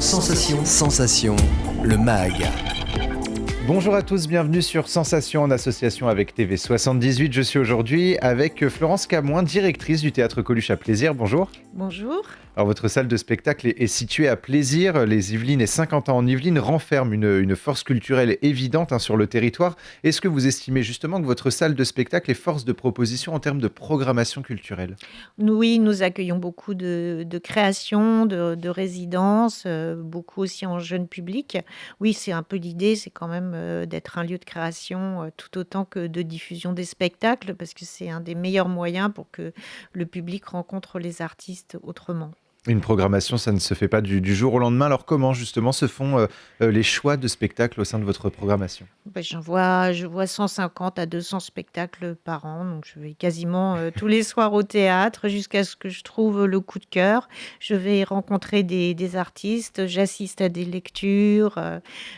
Sensation, le MAG. Bonjour à tous, bienvenue sur Sensation en association avec TV78. Je suis aujourd'hui avec Florence Camoin, directrice du Théâtre Coluche à Plaisir. Bonjour. Bonjour. Alors votre salle de spectacle est située à Plaisir. Les Yvelines et Saint-Quentin en Yvelines renferment une force culturelle évidente sur le territoire. Est-ce que vous estimez justement que votre salle de spectacle est force de proposition en termes de programmation culturelle ? Oui, nous accueillons beaucoup de créations, de résidences, beaucoup aussi en jeune public. Oui, c'est un peu l'idée, c'est quand même d'être un lieu de création tout autant que de diffusion des spectacles, parce que c'est un des meilleurs moyens pour que le public rencontre les artistes autrement. Une programmation, ça ne se fait pas du jour au lendemain. Alors comment justement se font les choix de spectacles au sein de votre programmation ? Je vois 150 à 200 spectacles par an, donc je vais quasiment tous les soirs au théâtre jusqu'à ce que je trouve le coup de cœur. Je vais rencontrer des artistes, j'assiste à des lectures,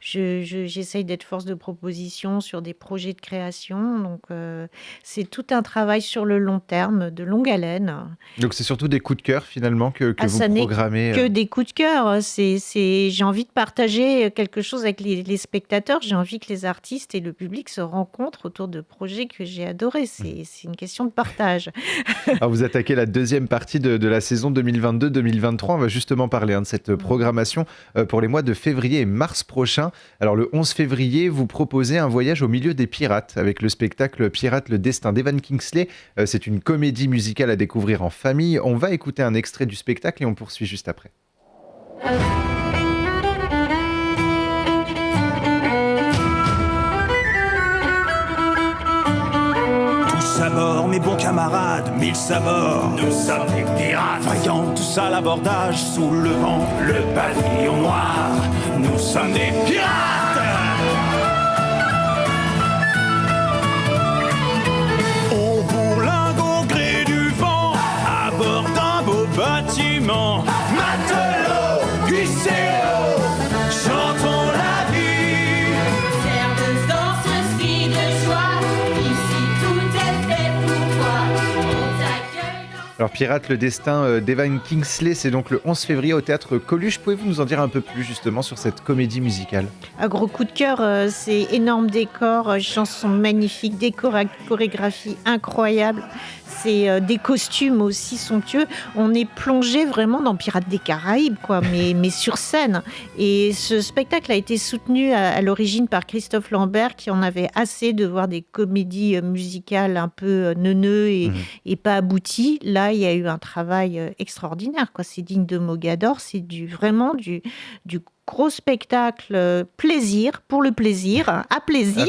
j'essaye d'être force de proposition sur des projets de création. Donc c'est tout un travail sur le long terme, de longue haleine. Donc c'est surtout des coups de cœur finalement que vous Ça programmez. n'est que des coups de cœur. J'ai envie de partager quelque chose avec les spectateurs. J'ai envie que les artistes et le public se rencontrent autour de projets que j'ai adorés. C'est une question de partage. Alors vous attaquez la deuxième partie de la saison 2022-2023. On va justement parler de cette programmation pour les mois de février et mars prochains. Alors le 11 février, vous proposez un voyage au milieu des pirates avec le spectacle Pirates, le destin d'Evan Kingsley. C'est une comédie musicale à découvrir en famille. On va écouter un extrait du spectacle et on poursuit juste après. Tous à bord, mes bons camarades, 1000 à bord. Nous sommes des pirates, vaillants tous à l'abordage, sous le vent, le pavillon noir. Nous sommes des pirates. On bourlingue au gré du vent, à bord d'un beau bâtiment. Matelots, huisseaux, chantons la vie. Serveuse, danseuse, fille de joie, ici tout est fait pour toi. On t'accueille dans... Alors Pirates, le destin d'Evan Kingsley, c'est donc le 11 février au Théâtre Coluche. Pouvez-vous nous en dire un peu plus justement sur cette comédie musicale ? Un gros coup de cœur, c'est énorme décor, chansons magnifiques, chorégraphie incroyable. C'est des costumes aussi somptueux. On est plongé vraiment dans Pirates des Caraïbes, quoi, mais sur scène. Et ce spectacle a été soutenu à l'origine par Christophe Lambert, qui en avait assez de voir des comédies musicales un peu neuneux et pas abouties. Là, il y a eu un travail extraordinaire, quoi. C'est digne de Mogador. C'est vraiment du gros spectacle plaisir, pour le plaisir, à plaisir.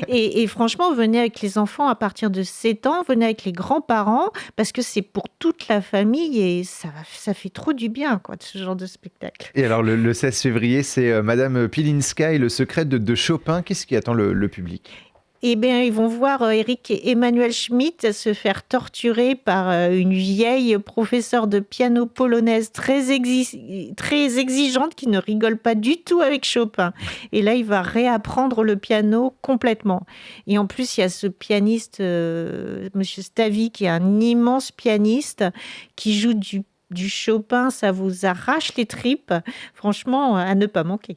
Et franchement, venez avec les enfants à partir de 7 ans, venez avec les grands-parents, parce que c'est pour toute la famille et ça fait trop du bien, quoi, de ce genre de spectacle. Et alors le 16 février, c'est Madame Pilinska et le secret de Chopin. Qu'est-ce qui attend le public ? Eh bien, ils vont voir Eric et Emmanuel Schmitt se faire torturer par une vieille professeure de piano polonaise très exigeante qui ne rigole pas du tout avec Chopin. Et là, il va réapprendre le piano complètement. Et en plus, il y a ce pianiste, Monsieur Stavi, qui est un immense pianiste, qui joue du Chopin, ça vous arrache les tripes. Franchement, à ne pas manquer.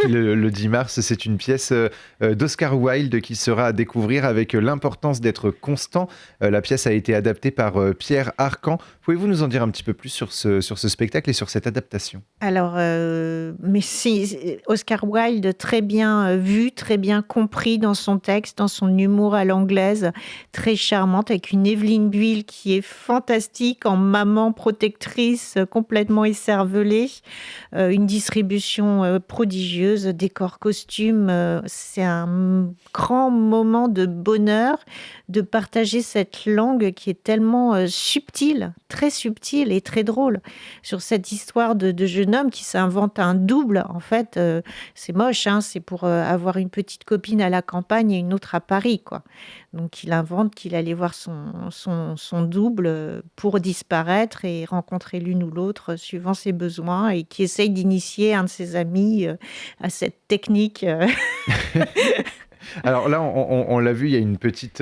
Le 10 mars, c'est une pièce d'Oscar Wilde qui sera à découvrir avec l'importance d'être constant. La pièce a été adaptée par Pierre Arcan. Pouvez-vous nous en dire un petit peu plus sur ce spectacle et sur cette adaptation ? Alors, mais c'est Oscar Wilde, très bien vu, très bien compris dans son texte, dans son humour à l'anglaise, très charmante, avec une Evelyne Buil qui est fantastique en maman protectrice, complètement écervelée, une distribution prodigieuse, décor, costume. C'est un grand moment de bonheur de partager cette langue qui est tellement subtile, très subtile et très drôle, sur cette histoire de jeune homme qui s'invente un double. En fait, c'est moche, c'est pour avoir une petite copine à la campagne et une autre à Paris, quoi. Donc il invente qu'il allait voir son double pour disparaître et rencontrer l'une ou l'autre suivant ses besoins, et qui essaye d'initier un de ses amis à cette technique. Alors là, on l'a vu, il y a une petite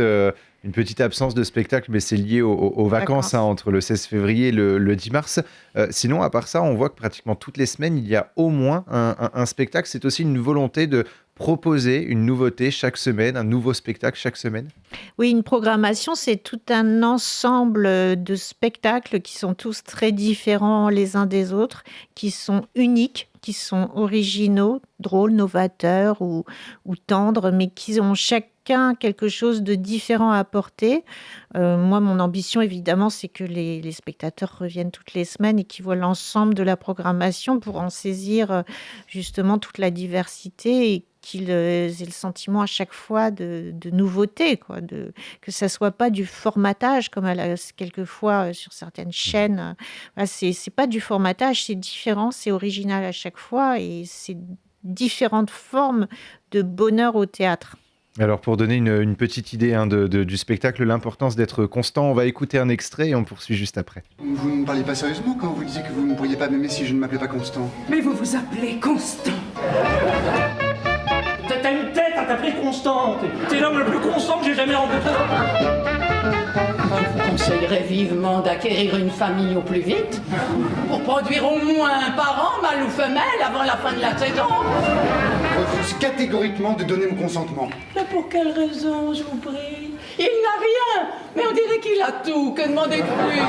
une petite absence de spectacle, mais c'est lié aux vacances Vacances. entre le 16 février et le 10 mars. Sinon, à part ça, on voit que pratiquement toutes les semaines, il y a au moins un spectacle. C'est aussi une volonté de proposer une nouveauté chaque semaine, un nouveau spectacle chaque semaine. Oui, une programmation, c'est tout un ensemble de spectacles qui sont tous très différents les uns des autres, qui sont uniques, qui sont originaux, drôles, novateurs ou tendres, mais qui ont chacun quelque chose de différent à apporter. Moi, mon ambition, évidemment, c'est que les spectateurs reviennent toutes les semaines et qu'ils voient l'ensemble de la programmation pour en saisir justement toute la diversité et qu'ils aient le sentiment à chaque fois de nouveauté, quoi, que ça soit pas du formatage comme quelquefois sur certaines chaînes. Voilà, c'est pas du formatage, c'est différent, c'est original à chaque fois et c'est différentes formes de bonheur au théâtre. Alors, pour donner une petite idée du spectacle, l'importance d'être constant, on va écouter un extrait et on poursuit juste après. Vous ne me parliez pas sérieusement quand vous disiez que vous ne pourriez pas m'aimer si je ne m'appelais pas Constant. Mais vous vous appelez Constant. T'as une tête à t'appeler Constant. T'es l'homme le plus constant que j'ai jamais rencontré. Je vous conseillerais vivement d'acquérir une famille au plus vite pour produire au moins un parent, mâle ou femelle, avant la fin de la saison. Je refuse catégoriquement de donner mon consentement. Mais pour quelle raison, je vous prie? Il n'a rien, mais on dirait qu'il a tout. Que demander de plus?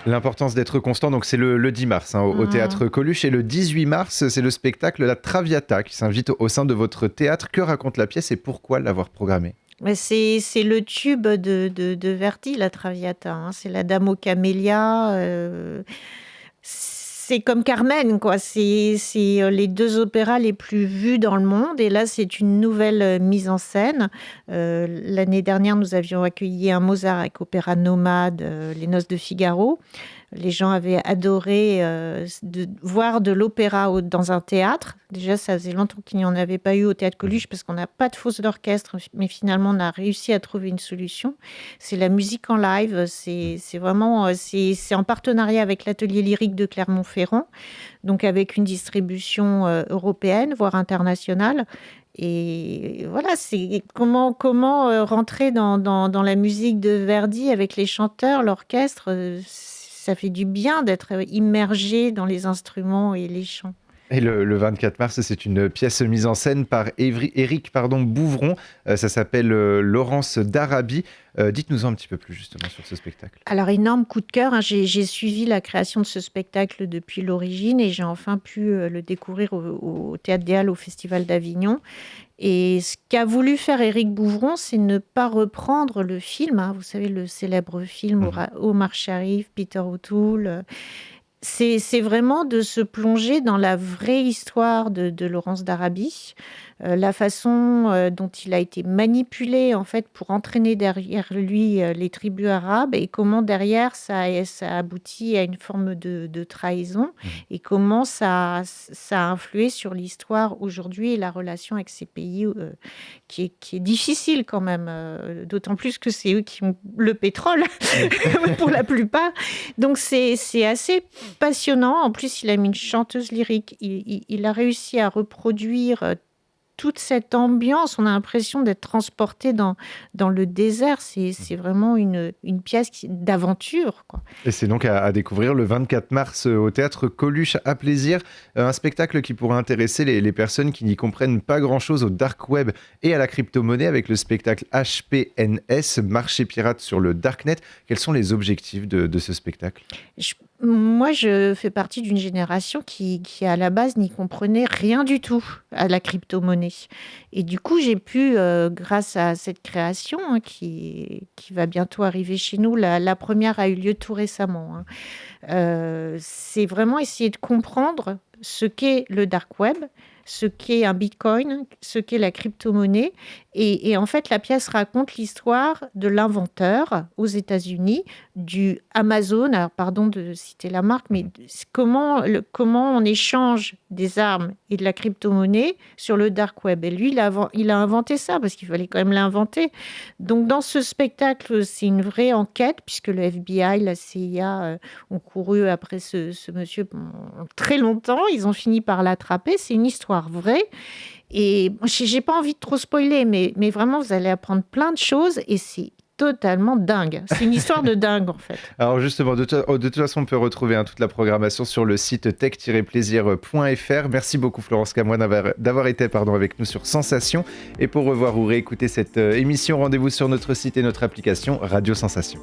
L'importance d'être constant, donc c'est le 10 mars au Théâtre Coluche. Et le 18 mars, c'est le spectacle La Traviata qui s'invite au sein de votre théâtre. Que raconte la pièce et pourquoi l'avoir programmée? Mais c'est le tube de Verdi, la Traviata, hein. C'est la Dame aux camélias. C'est comme Carmen, quoi. C'est les deux opéras les plus vus dans le monde. Et là, c'est une nouvelle mise en scène. L'année dernière, nous avions accueilli un Mozart avec Opéra Nomade, Les Noces de Figaro. Les gens avaient adoré de voir de l'opéra dans un théâtre. Déjà, ça faisait longtemps qu'il n'y en avait pas eu au Théâtre Coluche parce qu'on n'a pas de fosse d'orchestre, mais finalement, on a réussi à trouver une solution. C'est la musique en live. C'est vraiment c'est en partenariat avec l'Atelier lyrique de Clermont-Ferrand, donc avec une distribution européenne, voire internationale. Et voilà, c'est comment rentrer dans la musique de Verdi avec les chanteurs, l'orchestre. Ça fait du bien d'être immergé dans les instruments et les chants. Et le 24 mars, c'est une pièce mise en scène par Éric Bouvron. Ça s'appelle Laurence d'Arabie. Dites-nous un petit peu plus justement sur ce spectacle. Alors, énorme coup de cœur, hein. J'ai suivi la création de ce spectacle depuis l'origine et j'ai enfin pu le découvrir au Théâtre des Halles, au Festival d'Avignon. Et ce qu'a voulu faire Éric Bouvron, c'est ne pas reprendre le film, hein. Vous savez, le célèbre film Omar Sharif, Peter O'Toole. C'est vraiment de se plonger dans la vraie histoire de Laurence d'Arabie, la façon dont il a été manipulé en fait pour entraîner derrière lui les tribus arabes et comment derrière ça aboutit à une forme de trahison et comment ça a influé sur l'histoire aujourd'hui et la relation avec ces pays qui est difficile quand même, d'autant plus que c'est eux qui ont le pétrole pour la plupart. Donc c'est assez passionnant. En plus, il a mis une chanteuse lyrique. Il a réussi à reproduire toute cette ambiance. On a l'impression d'être transporté dans le désert. C'est vraiment une pièce d'aventure, quoi. Et c'est donc à découvrir le 24 mars au Théâtre Coluche à Plaisir. Un spectacle qui pourrait intéresser les personnes qui n'y comprennent pas grand-chose au dark web et à la crypto-monnaie avec le spectacle HPNS, Marché pirate sur le Darknet. Quels sont les objectifs de ce spectacle ? Moi, je fais partie d'une génération qui, à la base, n'y comprenait rien du tout à la crypto-monnaie. Et du coup, j'ai pu, grâce à cette création qui va bientôt arriver chez nous, la première a eu lieu tout récemment. C'est vraiment essayer de comprendre ce qu'est le dark web, ce qu'est un bitcoin, ce qu'est la crypto-monnaie. Et en fait, la pièce raconte l'histoire de l'inventeur aux États-Unis, du Amazon. Alors, pardon de citer la marque, mais comment on échange des armes et de la crypto-monnaie sur le dark web. Et lui, il a inventé ça parce qu'il fallait quand même l'inventer. Donc, dans ce spectacle, c'est une vraie enquête puisque le FBI, la CIA ont couru après ce monsieur pendant très longtemps. Ils ont fini par l'attraper. C'est une histoire vraie. Et j'ai pas envie de trop spoiler, mais vraiment, vous allez apprendre plein de choses et c'est totalement dingue. C'est une histoire de dingue, en fait. Alors justement, de toute façon, on peut retrouver toute la programmation sur le site tech-plaisir.fr. Merci beaucoup Florence Camoin d'avoir été avec nous sur Sensation. Et pour revoir ou réécouter cette émission, rendez-vous sur notre site et notre application Radio Sensation.